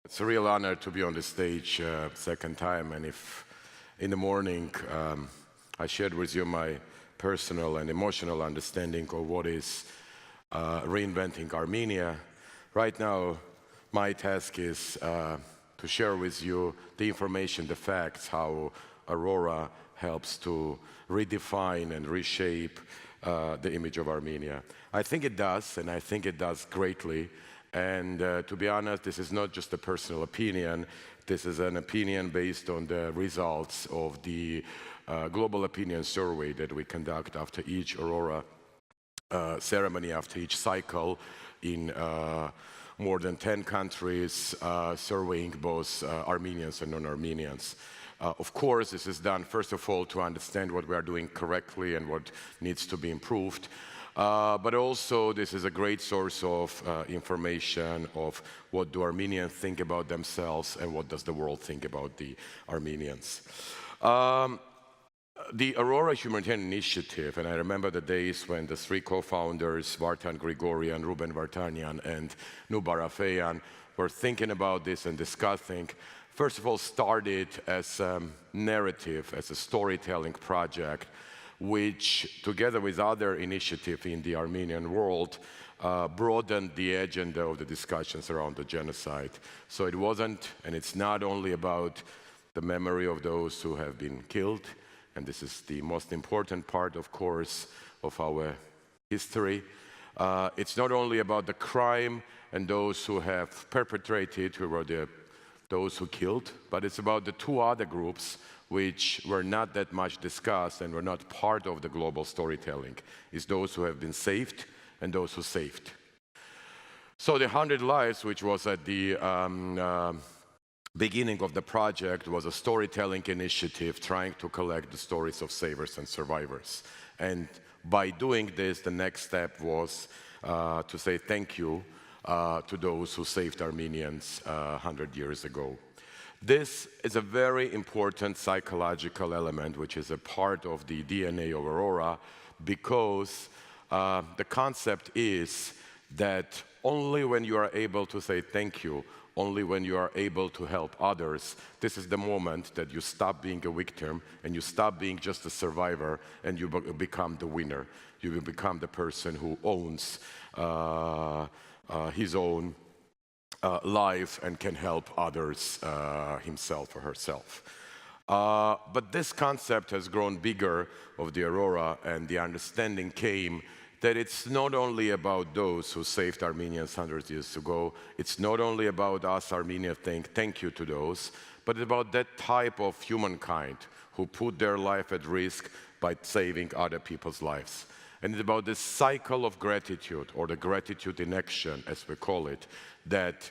It's a real honor to be on the stage second time, and if in the morning I shared with you my personal and emotional understanding of what is reinventing Armenia, right now my task is to share with you the information, the facts, how Aurora helps to redefine and reshape the image of Armenia. I think it does, and I think it does greatly. And to be honest, this is not just a personal opinion. This is an opinion based on the results of the global opinion survey that we conduct after each Aurora ceremony, after each cycle in more than 10 countries, surveying both Armenians and non-Armenians. Of course, this is done, first of all, to understand what we are doing correctly and what needs to be improved. But also, this is a great source of information of what do Armenians think about themselves and what does the world think about the Armenians. The Aurora Humanitarian Initiative, and I remember the days when the three co-founders, Vartan Grigorian, Ruben Vartanian, and Nubar Afeyan, were thinking about this and discussing, first of all, started as a narrative, as a storytelling project, which, together with other initiatives in the Armenian world, broadened the agenda of the discussions around the genocide. So it wasn't, and it's not only about the memory of those who have been killed, and this is the most important part, of course, of our history. It's not only about the crime and those who have perpetrated, who were those who killed, but it's about the two other groups which were not that much discussed and were not part of the global storytelling. It's those who have been saved and those who saved. So the 100 Lives, which was at the beginning of the project, was a storytelling initiative trying to collect the stories of savers and survivors. And by doing this, the next step was to say thank you to those who saved Armenians 100 years ago. This is a very important psychological element, which is a part of the DNA of Aurora, because the concept is that only when you are able to say thank you, only when you are able to help others, this is the moment that you stop being a victim and you stop being just a survivor and you become the winner. You will become the person who owns his own life and can help others himself or herself. But this concept has grown bigger of the Aurora, and the understanding came that it's not only about those who saved Armenians 100 years ago, it's not only about us Armenians saying thank you to those, but it's about that type of humankind who put their life at risk by saving other people's lives. And it's about this cycle of gratitude, or the gratitude in action, as we call it, that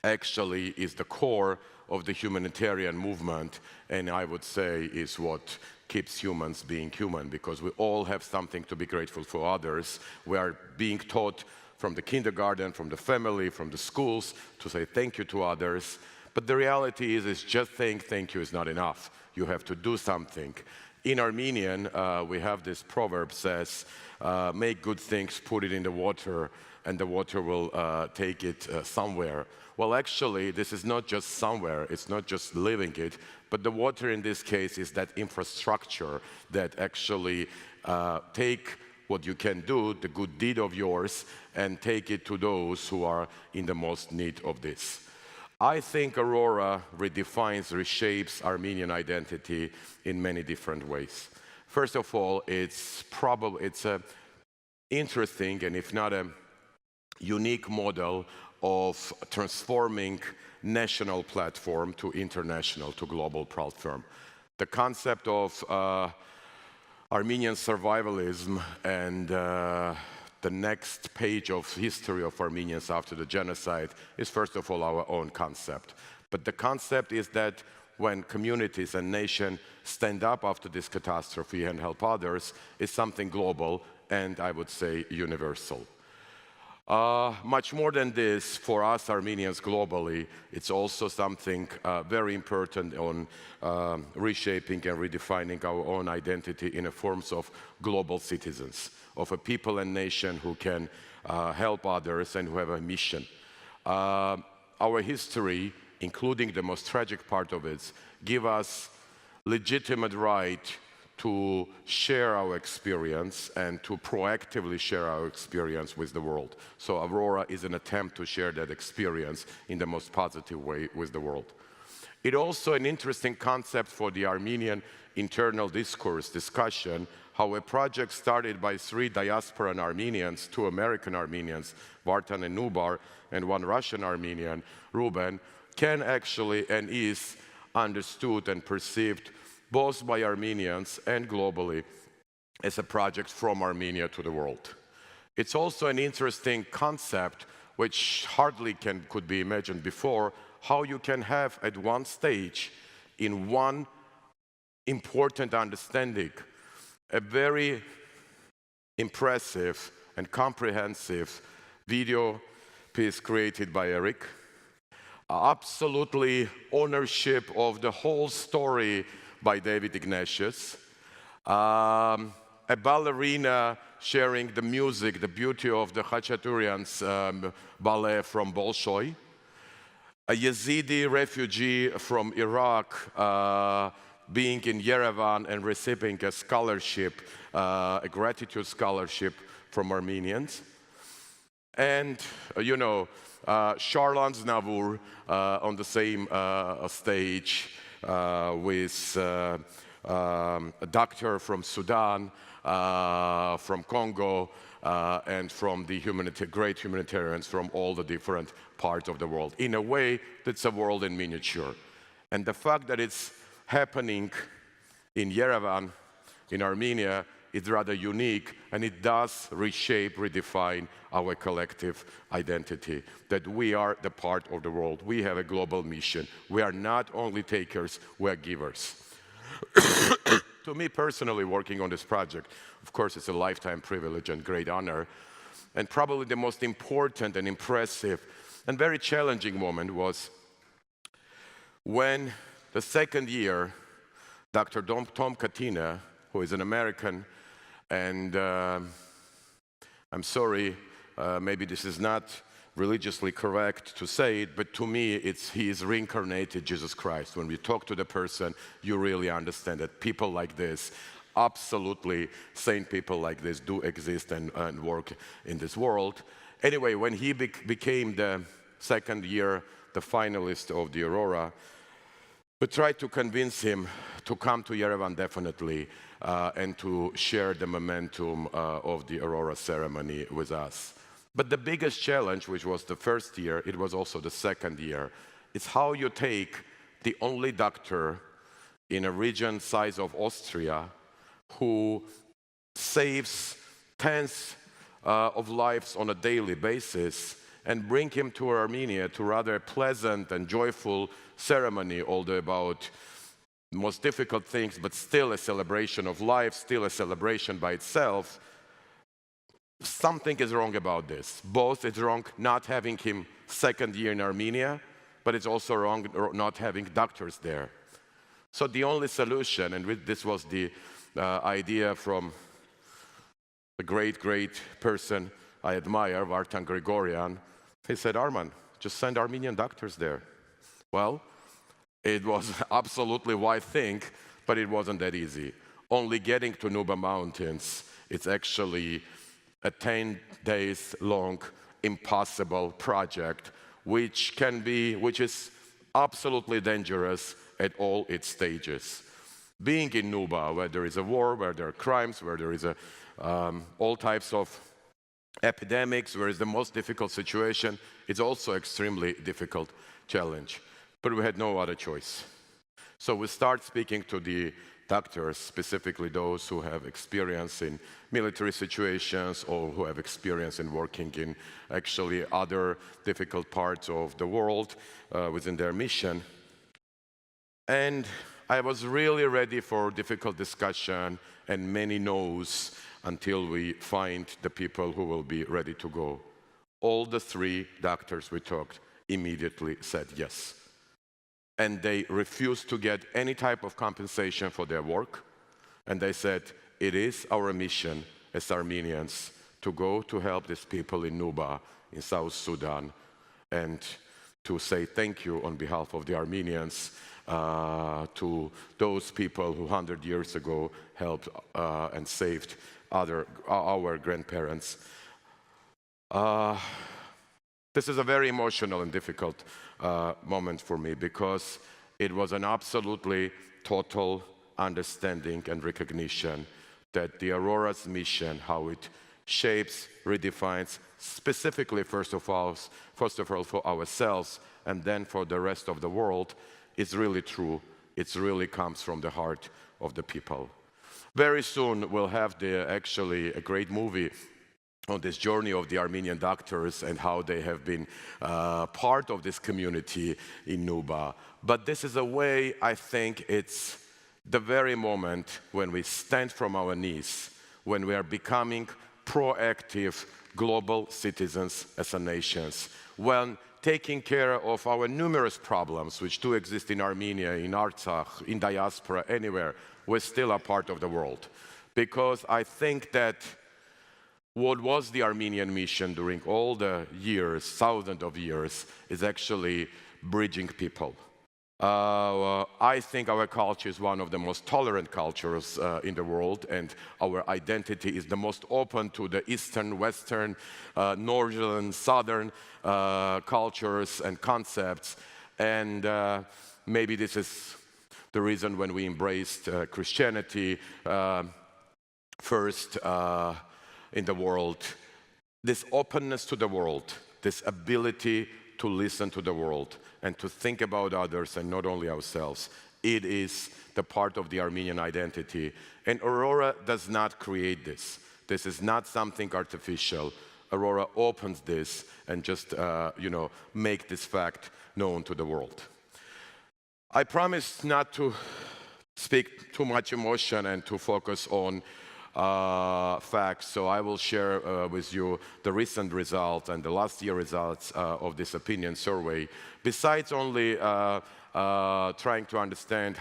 actually is the core of the humanitarian movement, and I would say is what keeps humans being human, because we all have something to be grateful for others. We are being taught from the kindergarten, from the family, from the schools, to say thank you to others. But the reality is just saying thank you is not enough. You have to do something. In Armenian, we have this proverb says, make good things, put it in the water, and the water will take it somewhere. Well, actually, this is not just somewhere, it's not just living it, but the water in this case is that infrastructure that actually take what you can do, the good deed of yours, and take it to those who are in the most need of this. I think Aurora redefines, reshapes Armenian identity in many different ways. First of all, it's a interesting, and if not a unique model of transforming national platform to international, to global platform. The concept of Armenian survivalism and the next page of history of Armenians after the genocide is first of all our own concept. But the concept is that when communities and nations stand up after this catastrophe and help others, is something global and I would say universal. Much more than this, for us Armenians globally, it's also something very important on reshaping and redefining our own identity in the forms of global citizens, of a people and nation who can help others and who have a mission. Our history, including the most tragic part of it, give us legitimate right to share our experience and to proactively share our experience with the world. So Aurora is an attempt to share that experience in the most positive way with the world. It's also an interesting concept for the Armenian internal discussion, how a project started by 3 diasporan Armenians, 2 American Armenians, Vartan and Nubar, and 1 Russian Armenian, Ruben, can actually and is understood and perceived both by Armenians and globally as a project from Armenia to the world. It's also an interesting concept which hardly could be imagined before, how you can have at one stage, in one important understanding, a very impressive and comprehensive video piece created by Eric, absolutely ownership of the whole story by David Ignatius, a ballerina sharing the music, the beauty of the Khachaturian's ballet from Bolshoi, a Yazidi refugee from Iraq being in Yerevan and receiving a scholarship, a gratitude scholarship from Armenians, and Charlan Znavur on the same stage with a doctor from Sudan, from Congo, and from the great humanitarians from all the different parts of the world. In a way, that's a world in miniature. And the fact that it's happening in Yerevan, in Armenia, is rather unique, and it does reshape, redefine our collective identity, that we are the part of the world. We have a global mission. We are not only takers, we are givers. To me personally, working on this project, of course, it's a lifetime privilege and great honor. And probably the most important and impressive and very challenging moment was when the second year, Dr. Tom Katina, who is an American, and I'm sorry, maybe this is not religiously correct to say it, but to me, he is reincarnated Jesus Christ. When we talk to the person, you really understand that people like this, absolutely sane people like this, do exist and work in this world. Anyway, when he became the second year, the finalist of the Aurora, we tried to convince him to come to Yerevan definitely and to share the momentum of the Aurora ceremony with us. But the biggest challenge, which was the first year, it was also the second year, is how you take the only doctor in a region size of Austria who saves tens of lives on a daily basis and bring him to Armenia to rather pleasant and joyful ceremony, although about most difficult things, but still a celebration of life, still a celebration by itself. Something is wrong about this. Both it's wrong not having him second year in Armenia, but it's also wrong not having doctors there. So the only solution, and this was the idea from a great person I admire, Vartan Grigorian. He said, Arman, just send Armenian doctors there. Well, it was absolutely wise thing, but it wasn't that easy. Only getting to Nuba Mountains, it's actually a 10 days long impossible project, which is absolutely dangerous at all its stages. Being in Nuba, where there is a war, where there are crimes, where there is all types of epidemics, where is the most difficult situation, it's also extremely difficult challenge. But we had no other choice. So we start speaking to the doctors, specifically those who have experience in military situations or who have experience in working in actually other difficult parts of the world within their mission. And I was really ready for difficult discussion and many no's until we find the people who will be ready to go. All the 3 doctors we talked immediately said yes. And they refused to get any type of compensation for their work. And they said, it is our mission as Armenians to go to help these people in Nuba, in South Sudan, and to say thank you on behalf of the Armenians to those people who 100 years ago helped and saved our grandparents. This is a very emotional and difficult moment for me, because it was an absolutely total understanding and recognition that the Aurora's mission, how it shapes, redefines, specifically first of all for ourselves and then for the rest of the world, is really true. It really comes from the heart of the people. Very soon we'll have actually a great movie on this journey of the Armenian doctors and how they have been part of this community in Nuba. But this is a way, I think it's the very moment when we stand from our knees, when we are becoming proactive global citizens as a nation, when taking care of our numerous problems, which do exist in Armenia, in Artsakh, in diaspora, anywhere, we're still a part of the world. Because I think that what was the Armenian mission during all the years, thousands of years, is actually bridging people. I think our culture is one of the most tolerant cultures in the world, and our identity is the most open to the Eastern, Western, Northern, Southern cultures and concepts. And maybe this is the reason when we embraced Christianity first in the world, this openness to the world, this ability to listen to the world and to think about others and not only ourselves. It is the part of the Armenian identity. And Aurora does not create this. This is not something artificial. Aurora opens this and just, make this fact known to the world. I promise not to speak too much emotion and to focus on facts, so I will share with you the recent results and the last year results of this opinion survey. Besides only trying to understand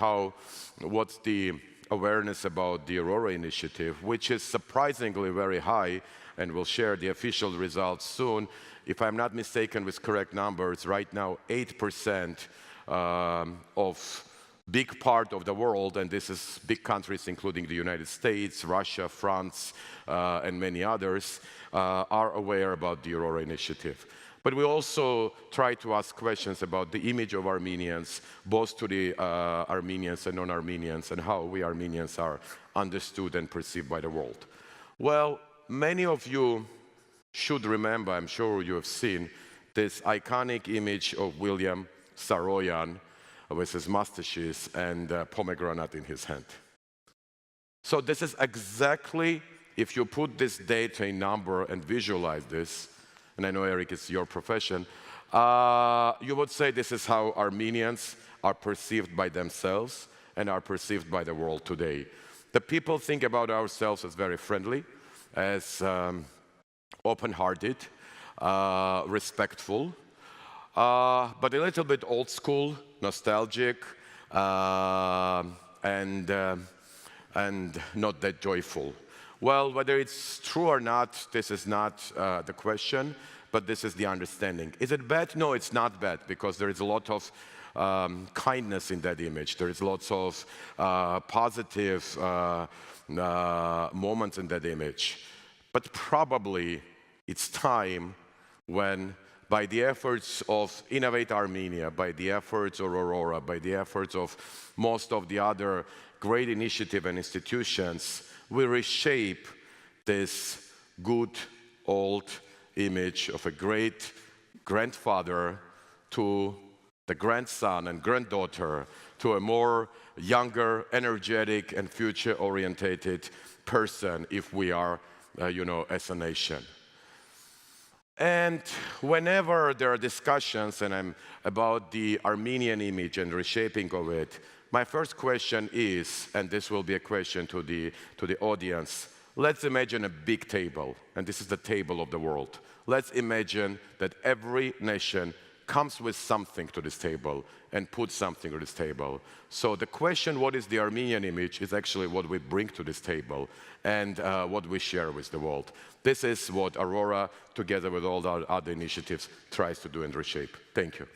what's the awareness about the Aurora initiative, which is surprisingly very high, and we'll share the official results soon. If I'm not mistaken with correct numbers, right now 8% of big part of the world, and this is big countries including the United States, Russia, France, and many others, are aware about the Aurora initiative. But we also try to ask questions about the image of Armenians, both to the Armenians and non-Armenians, and how we Armenians are understood and perceived by the world. Well, many of you should remember, I'm sure you have seen, this iconic image of William Saroyan with his mustaches and pomegranate in his hand. So this is exactly, if you put this data in number and visualize this, and I know, Eric, it's your profession, you would say this is how Armenians are perceived by themselves and are perceived by the world today. The people think about ourselves as very friendly, as open-hearted, respectful, but a little bit old school, nostalgic, and not that joyful. Well, whether it's true or not, this is not the question, but this is the understanding. Is it bad? No, it's not bad, because there is a lot of kindness in that image. There is lots of positive moments in that image. But probably it's time when, by the efforts of Innovate Armenia, by the efforts of Aurora, by the efforts of most of the other great initiatives and institutions, we reshape this good old image of a great grandfather to the grandson and granddaughter, to a more younger, energetic, and future-orientated person if we are, as a nation. And whenever there are discussions about the Armenian image and reshaping of it, my first question is, and this will be a question to the audience, Let's imagine a big table, and this is the table of the world. Let's imagine that every nation comes with something to this table and puts something to this table. So the question, what is the Armenian image, is actually what we bring to this table and what we share with the world. This is what Aurora, together with all the other initiatives, tries to do and reshape. Thank you.